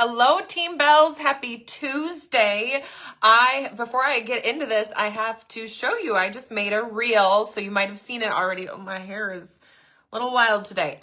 Hello, Team Bells. Happy Tuesday. Before I get into this, I have to show you, I just made a reel, so you might have seen it already. Oh, my hair is a little wild today.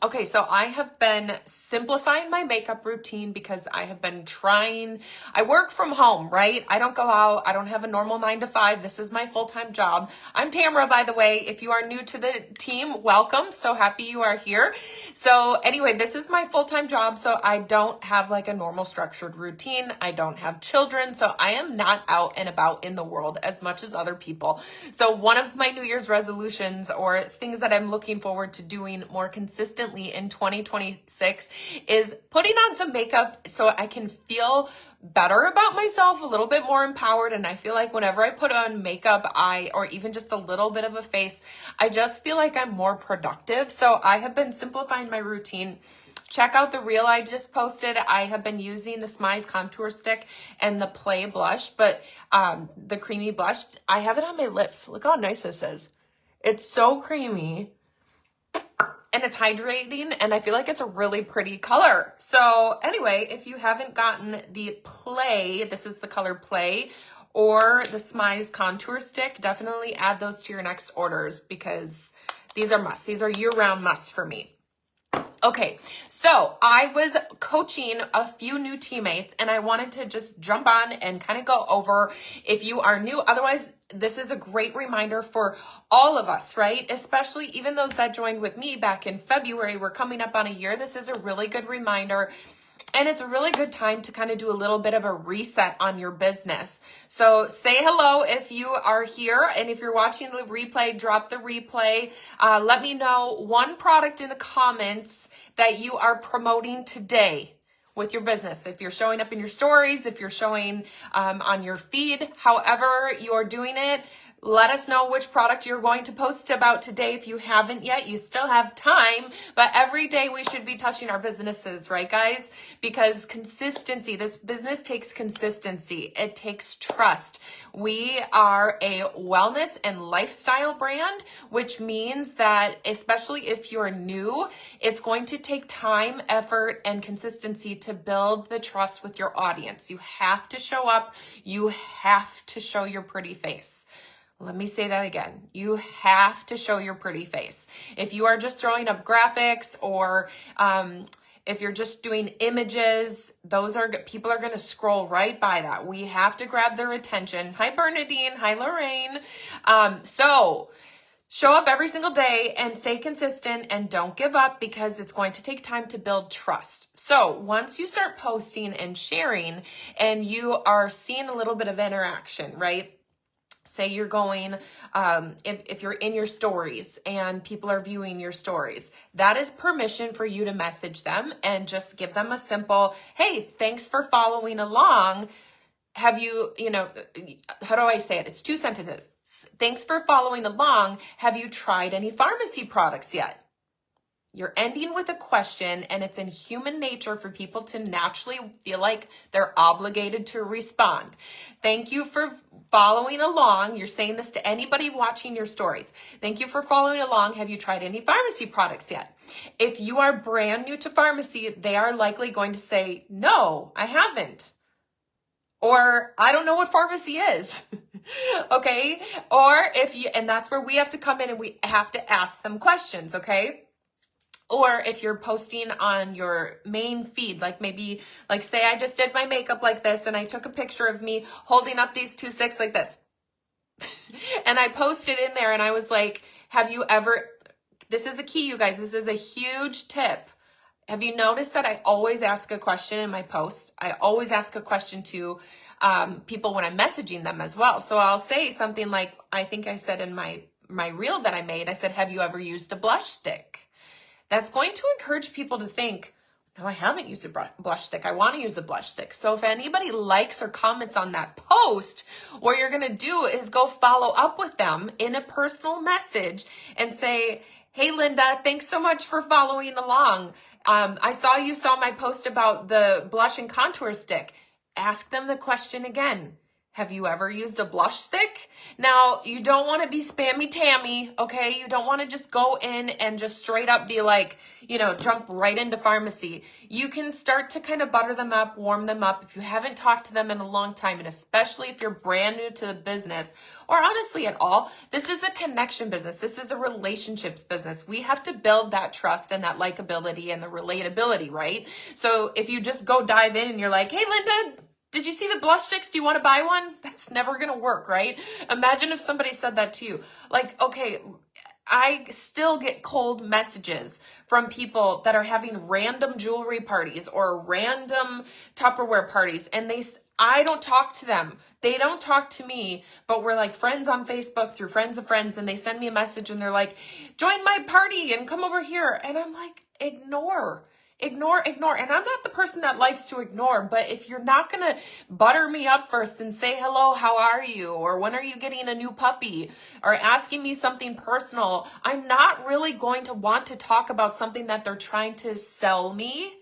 Okay, so I have been simplifying my makeup routine because I have been trying. I work from home, right? I don't go out. I don't have a normal 9 to 5. This is my full-time job. I'm Tamara, by the way. If you are new to the team, welcome. So happy you are here. So anyway, this is my full-time job, so I don't have like a normal structured routine. I don't have children, so I am not out and about in the world as much as other people. So one of my New Year's resolutions or things that I'm looking forward to doing more consistently in 2026 is putting on some makeup so I can feel better about myself, a little bit more empowered. And I feel like whenever I put on makeup, or even just a little bit of a face, I just feel like I'm more productive. So I have been simplifying my routine. Check out the reel I just posted. I have been using the Smize contour stick and the Play blush, but the creamy blush, I have it on my lips. Look how nice this is. It's so creamy. And it's hydrating, and I feel like it's a really pretty color. So anyway, if you haven't gotten the Play, this is the color Play, or the Smize contour stick, definitely add those to your next orders because these are musts. These are year-round musts for me. Okay, so I was coaching a few new teammates and I wanted to just jump on and kind of go over if you are new. Otherwise, this is a great reminder for all of us, right? Especially even those that joined with me back in February. We're coming up on a year. This is a really good reminder. And it's a really good time to kind of do a little bit of a reset on your business. So say hello if you are here. And if you're watching the replay, drop the replay. Let me know one product in the comments that you are promoting today with your business. If you're showing up in your stories, if you're showing on your feed, however you're doing it, let us know which product you're going to post about today. If you haven't yet, you still have time, but every day we should be touching our businesses, right, guys? Because consistency, this business takes consistency. It takes trust. We are a wellness and lifestyle brand, which means that especially if you're new, it's going to take time, effort, and consistency to build the trust with your audience. You have to show up. You have to show your pretty face. Let me say that again. You have to show your pretty face. If you are just throwing up graphics or if you're just doing images, people are going to scroll right by that. We have to grab their attention. Hi, Bernadine. Hi, Lorraine. So show up every single day and stay consistent and don't give up because it's going to take time to build trust. So once you start posting and sharing and you are seeing a little bit of interaction, right? Say you're going, if you're in your stories and people are viewing your stories, that is permission for you to message them and just give them a simple, hey, thanks for following along. Have you, how do I say it? It's 2 sentences. Thanks for following along. Have you tried any pharmacy products yet? You're ending with a question, and it's in human nature for people to naturally feel like they're obligated to respond. Thank you for following along. You're saying this to anybody watching your stories. Thank you for following along. Have you tried any pharmacy products yet? If you are brand new to pharmacy, they are likely going to say, no, I haven't. Or I don't know what pharmacy is. Okay? And that's where we have to come in and we have to ask them questions, okay? Or if you're posting on your main feed, like maybe, like say I just did my makeup like this and I took a picture of me holding up these 2 sticks like this. And I posted in there and I was like, this is a key, you guys, this is a huge tip. Have you noticed that I always ask a question in my post? I always ask a question to people when I'm messaging them as well. So I'll say something like, I think I said in my reel that I made, I said, have you ever used a blush stick? That's going to encourage people to think, no, I haven't used a blush stick. I want to use a blush stick. So if anybody likes or comments on that post, what you're going to do is go follow up with them in a personal message and say, hey, Linda, thanks so much for following along. I saw you saw my post about the blush and contour stick. Ask them the question again. Have you ever used a blush stick? Now, you don't want to be spammy tammy, okay? You don't want to just go in and just straight up be like, jump right into Farmasi. You can start to kind of butter them up, warm them up if you haven't talked to them in a long time, and especially if you're brand new to the business, or honestly at all. This is a connection business. This is a relationships business. We have to build that trust and that likability and the relatability, right? So if you just go dive in and you're like, hey, Linda, did you see the blush sticks? Do you want to buy one? That's never going to work, right? Imagine if somebody said that to you. Like, okay, I still get cold messages from people that are having random jewelry parties or random Tupperware parties, and I don't talk to them. They don't talk to me, but we're like friends on Facebook through friends of friends, and they send me a message and they're like, join my party and come over here. And I'm like, ignore. And I'm not the person that likes to ignore, but if you're not going to butter me up first and say, hello, how are you? Or when are you getting a new puppy? Or asking me something personal, I'm not really going to want to talk about something that they're trying to sell me,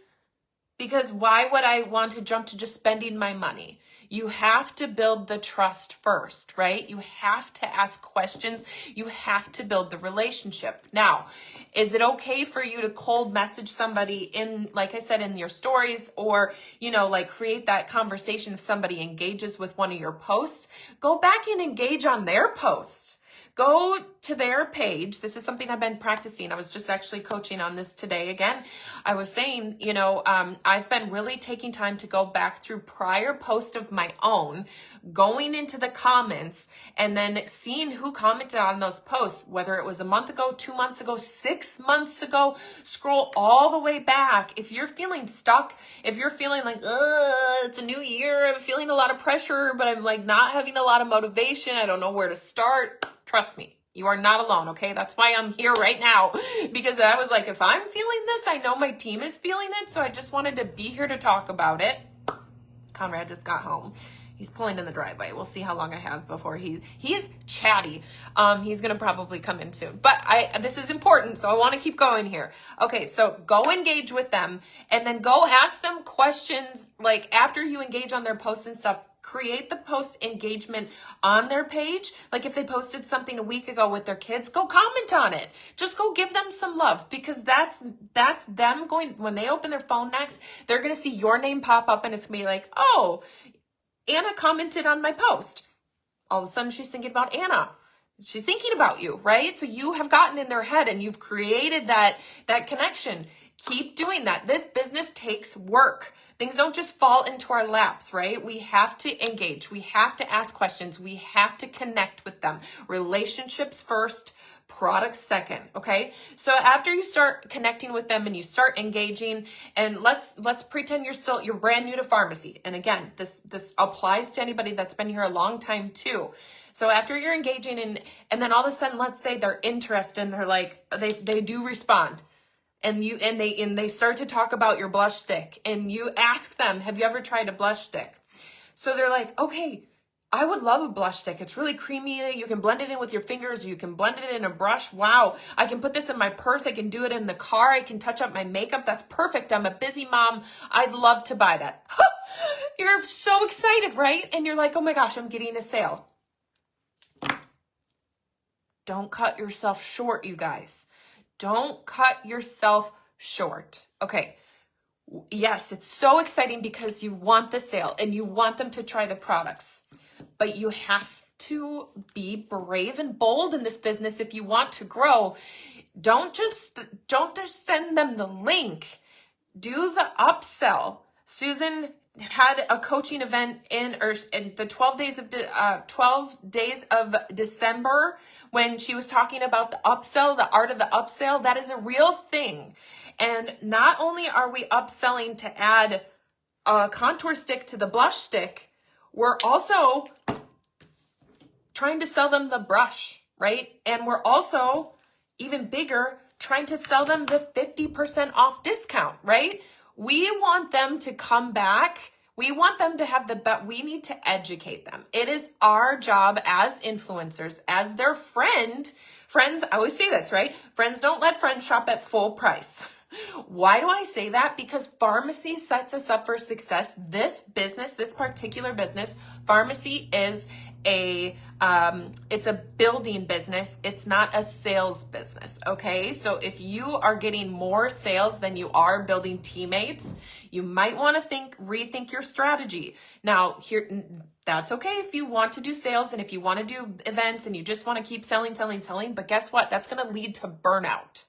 because why would I want to jump to just spending my money? You have to build the trust first, right? You have to ask questions. You have to build the relationship. Now, is it okay for you to cold message somebody in, like I said, in your stories, or, like create that conversation if somebody engages with one of your posts? Go back and engage on their posts. Go to their page. This is something I've been practicing. I was just actually coaching on this today again. I was saying, I've been really taking time to go back through prior posts of my own, going into the comments, and then seeing who commented on those posts, whether it was a month ago, 2 months ago, 6 months ago. Scroll all the way back. If you're feeling stuck, if you're feeling like, it's a new year, I'm feeling a lot of pressure, but I'm like not having a lot of motivation, I don't know where to start. Trust me, you are not alone, okay? That's why I'm here right now, because I was like, if I'm feeling this, I know my team is feeling it, so I just wanted to be here to talk about it. Conrad just got home. He's pulling in the driveway. We'll see how long I have before he's chatty. He's going to probably come in soon. But this is important, so I want to keep going here. Okay, so go engage with them, and then go ask them questions. Like after you engage on their posts and stuff, create the post engagement on their page. Like if they posted something a week ago with their kids, go comment on it. Just go give them some love, because that's them going, when they open their phone next, they're going to see your name pop up and it's going to be like, oh, Anna commented on my post. All of a sudden she's thinking about Anna. She's thinking about you, right? So you have gotten in their head and you've created that connection. Keep doing that. This business takes work. Things don't just fall into our laps, right? We have to engage. We have to ask questions. We have to connect with them. Relationships first, products second, okay? So after you start connecting with them and you start engaging, and let's pretend you're brand new to Farmasi. And again, this applies to anybody that's been here a long time too. So after you're engaging and then all of a sudden, let's say they're interested and they're like, they do respond. And they start to talk about your blush stick, and you ask them, have you ever tried a blush stick? So they're like, okay, I would love a blush stick. It's really creamy. You can blend it in with your fingers. You can blend it in a brush. Wow. I can put this in my purse. I can do it in the car. I can touch up my makeup. That's perfect. I'm a busy mom. I'd love to buy that. You're so excited, right? And you're like, oh my gosh, I'm getting a sale. Don't cut yourself short, you guys. Don't cut yourself short. Okay. Yes, it's so exciting because you want the sale and you want them to try the products, but you have to be brave and bold in this business if you want to grow. Don't just send them the link. Do the upsell. Susan had a coaching event in the 12 days of December, when she was talking about the upsell, the art of the upsell. That is a real thing. And not only are we upselling to add a contour stick to the blush stick, we're also trying to sell them the brush, right? And we're also, even bigger, trying to sell them the 50% off discount, right? We want them to come back. We want them to have we need to educate them. It is our job as influencers, as their friends, I always say this, right? Friends don't let friends shop at full price. Why do I say that? Because pharmacy sets us up for success. This business, this particular business, pharmacy is it's a building business. It's not a sales business. Okay. So if you are getting more sales than you are building teammates, you might want to rethink your strategy. Now that's okay if you want to do sales and if you want to do events and you just want to keep selling, but guess what? That's going to lead to burnout.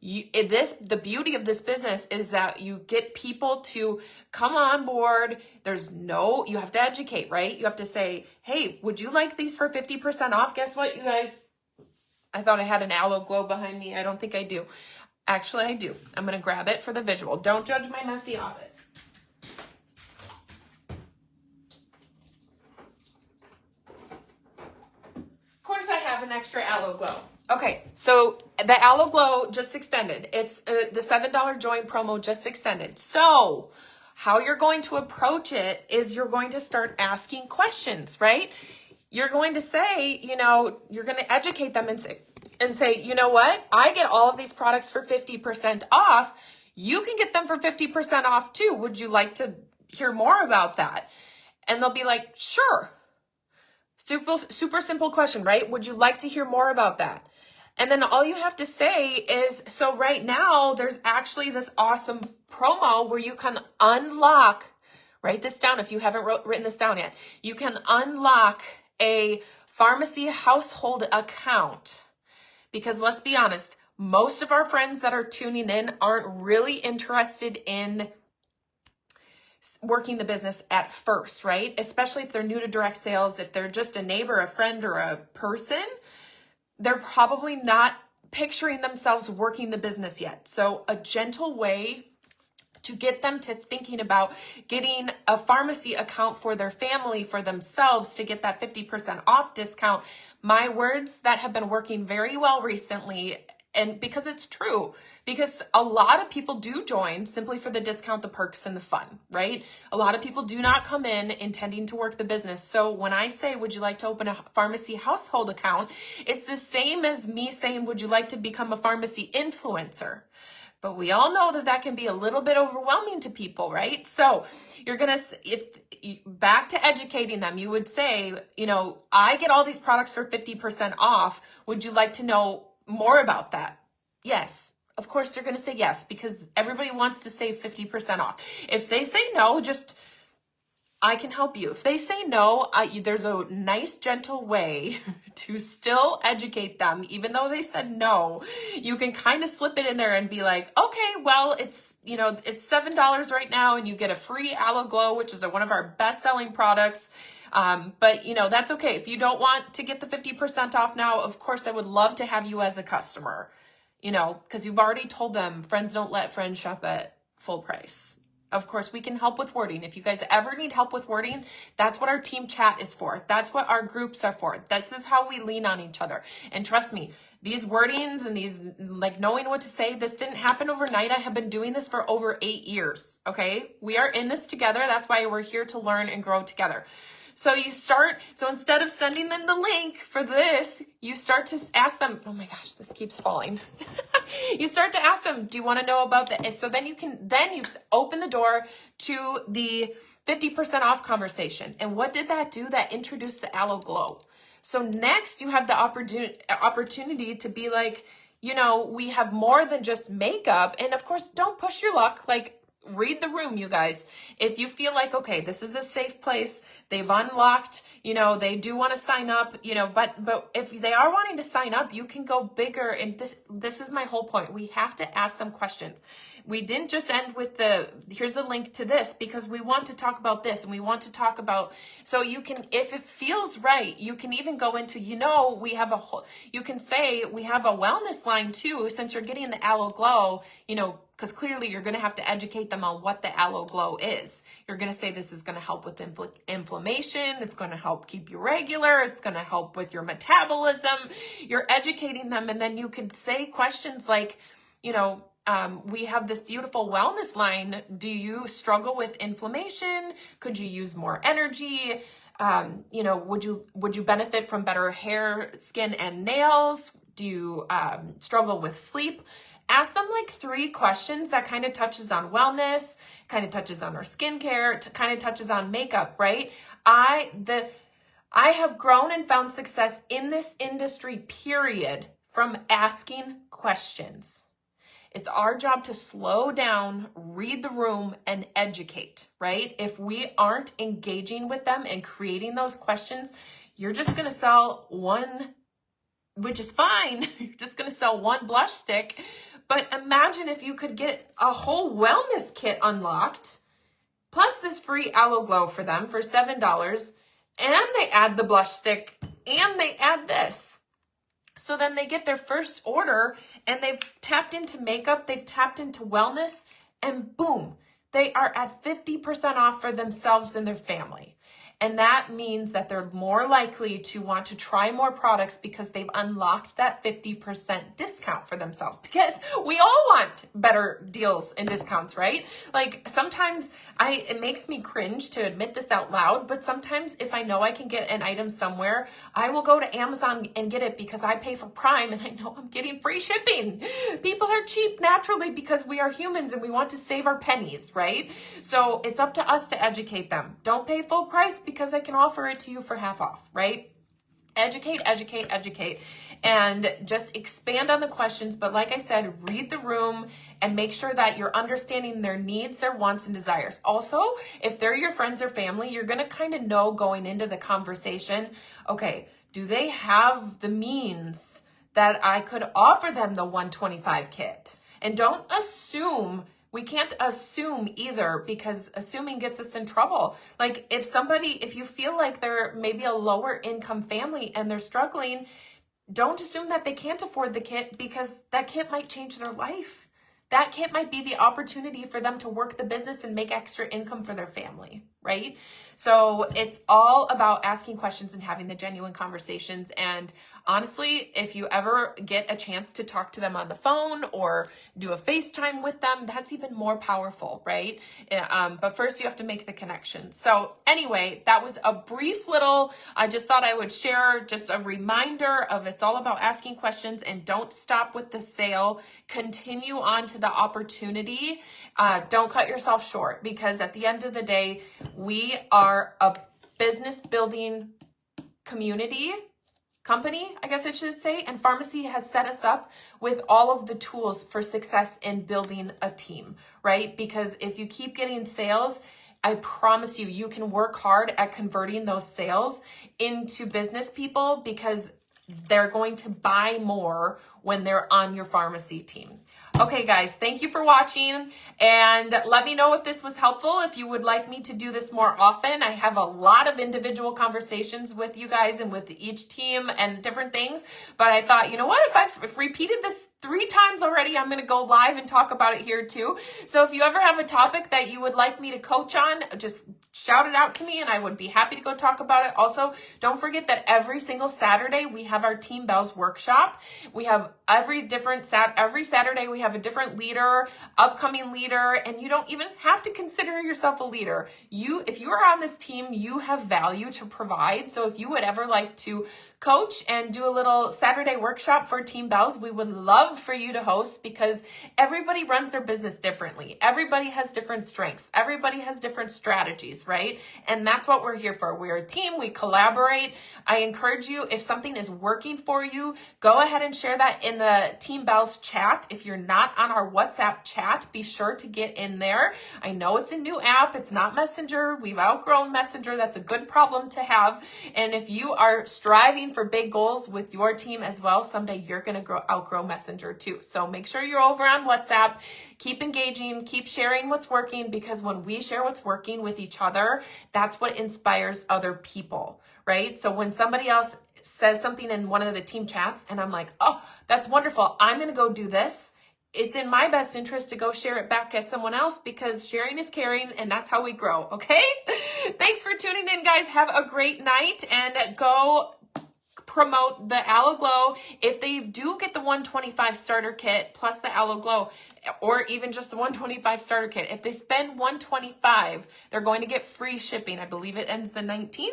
The beauty of this business is that you get people to come on board. You have to educate, right? You have to say, hey, would you like these for 50% off? Guess what, you guys? I thought I had an Aloe Glow behind me. I don't think I do. Actually, I do. I'm going to grab it for the visual. Don't judge my messy office. Of course, I have an extra Aloe Glow. Okay, so the Aloe Glow just extended. It's the $7 join promo just extended. So how you're going to approach it is you're going to start asking questions, right? You're going to say, you're going to educate them and say, you know what? I get all of these products for 50% off. You can get them for 50% off too. Would you like to hear more about that? And they'll be like, sure. Super simple question, right? Would you like to hear more about that? And then all you have to say is, so right now there's actually this awesome promo where you can unlock, write this down if you haven't written this down yet. You can unlock a pharmacy household account. Because let's be honest, most of our friends that are tuning in aren't really interested in working the business at first, right? Especially if they're new to direct sales, if they're just a neighbor, a friend, or a person, they're probably not picturing themselves working the business yet. So a gentle way to get them to thinking about getting a pharmacy account for their family, for themselves, to get that 50% off discount. My words that have been working very well recently, and because it's true, because a lot of people do join simply for the discount, the perks, and the fun, right? A lot of people do not come in intending to work the business. So when I say, would you like to open a pharmacy household account? It's the same as me saying, would you like to become a pharmacy influencer? But we all know that can be a little bit overwhelming to people, right? So you're going to, back to educating them, you would say, I get all these products for 50% off. Would you like to know more about that? Yes. Of course, they're going to say yes, because everybody wants to save 50% off. If they say no, I can help you. If they say no, there's a nice, gentle way to still educate them. Even though they said no, you can kind of slip it in there and be like, okay, well, it's $7 right now, and you get a free Aloe Glow, which is one of our best-selling products. But that's okay. If you don't want to get the 50% off now, of course, I would love to have you as a customer, because you've already told them friends don't let friends shop at full price. Of course, we can help with wording. If you guys ever need help with wording, that's what our team chat is for. That's what our groups are for. This is how we lean on each other. And trust me, these wordings and these, knowing what to say, this didn't happen overnight. I have been doing this for over 8 years. Okay. We are in this together. That's why we're here to learn and grow together. So instead of sending them the link for this, you start to ask them, oh my gosh, this keeps falling. You start to ask them, do you want to know about this? So then you've opened the door to the 50% off conversation. And what did that do? That introduced the Aloe Glow. So next you have the opportunity to be like, we have more than just makeup. And of course, don't push your luck. Read the room, you guys. If you feel like, okay, this is a safe place, they've unlocked, they do want to sign up, but if they are wanting to sign up, you can go bigger. And this is my whole point. We have to ask them questions. We didn't just end with here's the link to this, because we want to talk about this and we want to talk about, so you can, if it feels right, you can even go into, you can say we have a wellness line too, since you're getting the Aloe Glow, because clearly you're going to have to educate them on what the Aloe Glow is. You're going to say this is going to help with inflammation. It's going to help keep you regular. It's going to help with your metabolism. You're educating them. And then you could say questions like, we have this beautiful wellness line. Do you struggle with inflammation? Could you use more energy? Would you benefit from better hair, skin, and nails? Do you struggle with sleep? ask them like 3 questions that kind of touches on wellness, kind of touches on our skincare, kind of touches on makeup, right? I have grown and found success in this industry, period, from asking questions. It's our job to slow down, read the room, and educate, right? If we aren't engaging with them and creating those questions, you're just going to sell one, which is fine. You're just going to sell one blush stick. But imagine if you could get a whole wellness kit unlocked, plus this free Aloe Glow for them for $7, and they add the blush stick, and they add this. So then they get their first order and they've tapped into makeup, they've tapped into wellness, and boom, they are at 50% off for themselves and their family. And that means that they're more likely to want to try more products because they've unlocked that 50% discount for themselves. Because we all want better deals and discounts, right? Like sometimes it makes me cringe to admit this out loud, but sometimes if I know I can get an item somewhere, I will go to Amazon and get it because I pay for Prime and I know I'm getting free shipping. People are cheap naturally because we are humans and we want to save our pennies, right? So it's up to us to educate them. Don't pay full price because I can offer it to you for half off, right? Educate, educate, educate, and just expand on the questions. But like I said, read the room and make sure that you're understanding their needs, their wants, and desires. Also, if they're your friends or family, you're going to kind of know going into the conversation, okay, do they have the means that I could offer them the 125 kit? And don't assume. We can't assume either because assuming gets us in trouble. Like if you feel like they're maybe a lower income family and they're struggling, don't assume that they can't afford the kit because that kit might change their life. That kit might be the opportunity for them to work the business and make extra income for their family, right? So it's all about asking questions and having the genuine conversations. And honestly, if you ever get a chance to talk to them on the phone or do a FaceTime with them, that's even more powerful, right? But first you have to make the connection. So anyway, that was a brief little, I just thought I would share just a reminder of it's all about asking questions and don't stop with the sale. Continue on to the opportunity. Don't cut yourself short because at the end of the day, we are a business building company, I guess I should say, and Farmasi has set us up with all of the tools for success in building a team, right? Because if you keep getting sales, I promise you, you can work hard at converting those sales into business people because they're going to buy more when they're on your Farmasi team. Okay, guys, thank you for watching, and let me know if this was helpful, if you would like me to do this more often. I have a lot of individual conversations with you guys and with each team and different things, but I thought, you know what, if I've repeated this 3 times already, I'm going to go live and talk about it here too. So if you ever have a topic that you would like me to coach on, just shout it out to me and I would be happy to go talk about it. Also, don't forget that every single Saturday we have our Team Bells workshop. We have every Saturday we have a different leader, upcoming leader, and you don't even have to consider yourself a leader. If you are on this team, you have value to provide. So if you would ever like to coach and do a little Saturday workshop for Team Bells, we would love for you to host because everybody runs their business differently. Everybody has different strengths. Everybody has different strategies, right? And that's what we're here for. We're a team. We collaborate. I encourage you, if something is working for you, go ahead and share that in the Team Bells chat. If you're not on our WhatsApp chat, be sure to get in there. I know it's a new app. It's not Messenger. We've outgrown Messenger. That's a good problem to have. And if you are striving for big goals with your team as well, someday you're going to outgrow Messenger too. So make sure you're over on WhatsApp. Keep engaging, keep sharing what's working, because when we share what's working with each other, that's what inspires other people, right? So when somebody else says something in one of the team chats and I'm like, oh, that's wonderful, I'm going to go do this, it's in my best interest to go share it back at someone else because sharing is caring and that's how we grow, okay? Thanks for tuning in, guys. Have a great night and go promote the Aloe Glow. If they do get the 125 starter kit plus the Aloe Glow, or even just the 125 starter kit, if they spend 125, they're going to get free shipping. I believe it ends the 19th.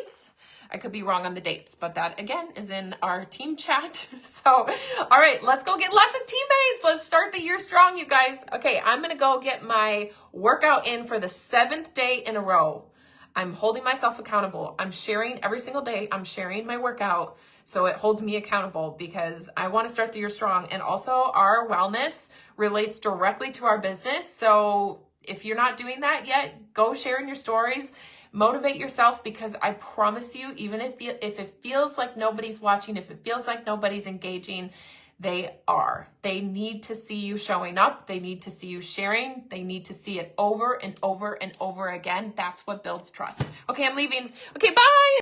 I could be wrong on the dates, but that again is in our team chat. So, all right, let's go get lots of teammates. Let's start the year strong, you guys. Okay, I'm gonna go get my workout in for the 7th day in a row. I'm holding myself accountable. I'm sharing every single day. I'm sharing my workout. So it holds me accountable because I want to start the year strong. And also our wellness relates directly to our business. So if you're not doing that yet, go share in your stories. Motivate yourself, because I promise you, even if it feels like nobody's watching, if it feels like nobody's engaging, they are. They need to see you showing up. They need to see you sharing. They need to see it over and over and over again. That's what builds trust. Okay, I'm leaving. Okay, bye.